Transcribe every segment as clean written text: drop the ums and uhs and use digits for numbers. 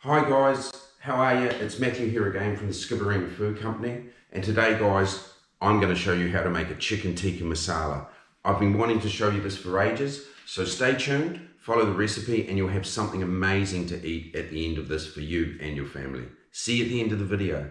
Hi guys, how are you? It's Matthew here again from the Skibbereen Food Company, and today guys, I'm going to show you how to make a chicken tikka masala. I've been wanting to show you this for ages, so stay tuned, follow the recipe, and you'll have something amazing to eat at the end of this for you and your family. See you at the end of the video.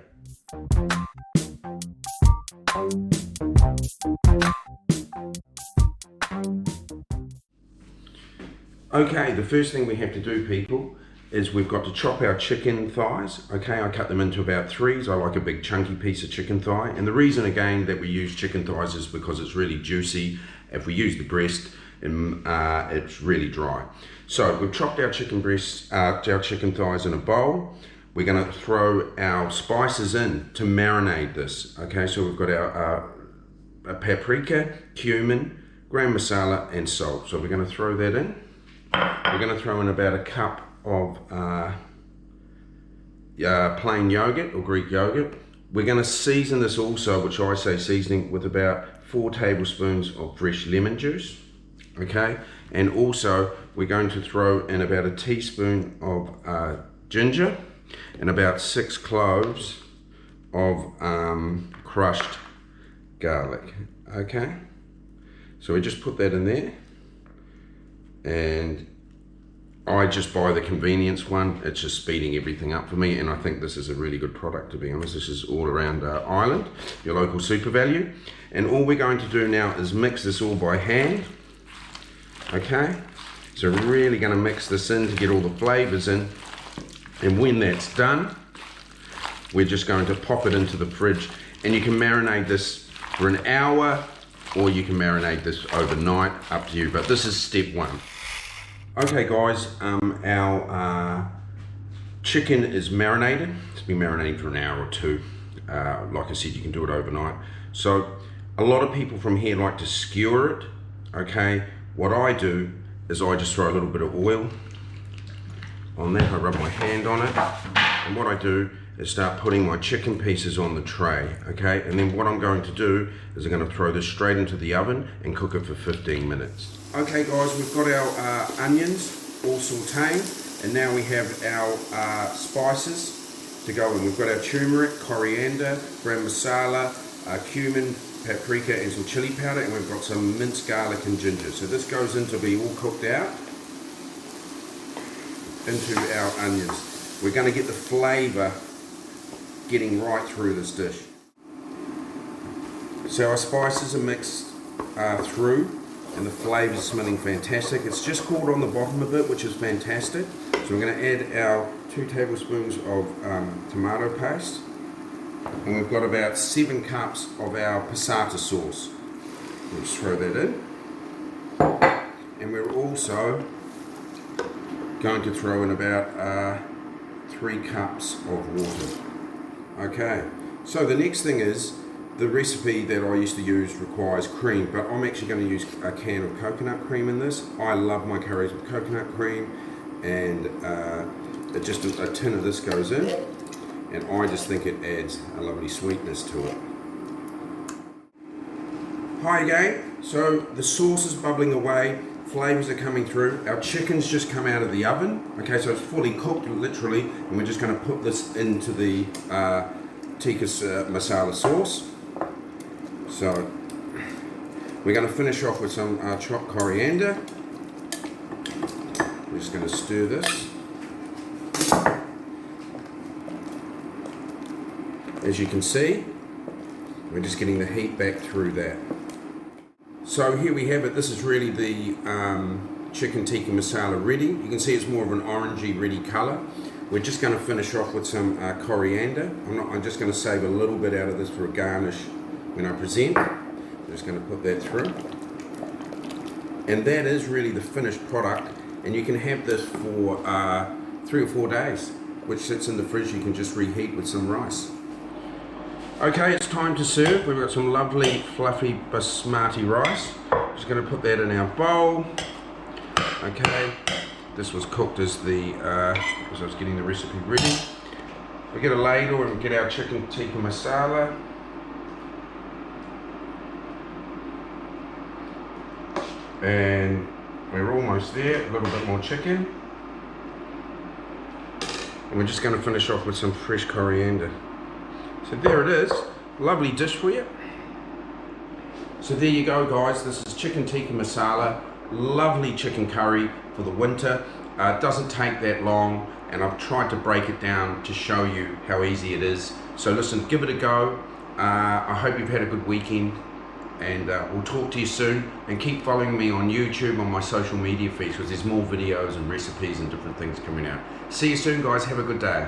Okay, the first thing we have to do, people, is we've got to chop our chicken thighs. Okay, I cut them into about threes. I like a big chunky piece of chicken thigh, and the reason again that we use chicken thighs is because it's really juicy. If we use the breast, it's really dry. So we've chopped our chicken breasts, our chicken thighs in a bowl. We're going to throw our spices in to marinate this. Okay, so we've got our paprika, cumin, gram masala, and salt. So we're going to throw that in. We're going to throw in about a cup of plain yogurt or Greek yogurt. We're going to season this also, which I say seasoning, with about 4 tablespoons of fresh lemon juice. Okay, and also we're going to throw in about a teaspoon of ginger and about 6 cloves of crushed garlic. Okay, so we just put that in there, and I just buy the convenience one. It's just speeding everything up for me, and I think this is a really good product, to be honest. This is all around Ireland, your local Super Value. And all we're going to do now is mix this all by hand. Okay, so we're really going to mix this in to get all the flavors in, and when that's done, we're just going to pop it into the fridge, and you can marinate this for an hour or you can marinate this overnight, up to you, but this is step one. Okay guys, our chicken is marinated. It's been marinating for an hour or two. Like I said, you can do it overnight. So a lot of people from here like to skewer it. Okay, what I do is I just throw a little bit of oil on that. I rub my hand on it, and what I do is start putting my chicken pieces on the tray. Okay, and then what I'm going to do is I'm going to throw this straight into the oven and cook it for 15 minutes. Okay guys, we've got our onions all sauteed, and now we have our spices to go in. We've got our turmeric, coriander, gram masala, cumin, paprika, and some chili powder, and we've got some minced garlic and ginger. So this goes in to be all cooked out into our onions. We're going to get the flavour getting right through this dish. So our spices are mixed through, and the flavour is smelling fantastic. It's just cooled on the bottom a bit, which is fantastic. So we're going to add our 2 tablespoons of tomato paste, and we've got about 7 cups of our passata sauce. We'll just throw that in, and we're also going to throw in about 3 cups of water. Okay, so the next thing is, the recipe that I used to use requires cream, but I'm actually going to use a can of coconut cream in this. I love my curries with coconut cream, and just a tin of this goes in, and I just think it adds a lovely sweetness to it. Hi again, so the sauce is bubbling away, flavors are coming through, our chicken's just come out of the oven. Okay, so it's fully cooked, literally, and we're just going to put this into the tikka masala sauce. So we're going to finish off with some chopped coriander. We're just going to stir this. As you can see, we're just getting the heat back through that. So here we have it. This is really the chicken tikka masala ready. You can see it's more of an orangey ready colour. We're just going to finish off with some coriander. I'm just going to save a little bit out of this for a garnish when I present. I'm just going to put that through. And that is really the finished product. And you can have this for 3 or 4 days, which sits in the fridge. You can just reheat with some rice. Okay, it's time to serve. We've got some lovely fluffy basmati rice. Just going to put that in our bowl. Okay, this was cooked as I was getting the recipe ready. We get a ladle and we get our chicken tikka masala. And we're almost there. A little bit more chicken. And we're just going to finish off with some fresh coriander. So there it is, lovely dish for you. So there you go guys, this is chicken tikka masala, lovely chicken curry for the winter. It doesn't take that long, and I've tried to break it down to show you how easy it is. So listen, give it a go. I hope you've had a good weekend, and we'll talk to you soon. And keep following me on YouTube, on my social media feeds, because there's more videos and recipes and different things coming out. See you soon guys, have a good day.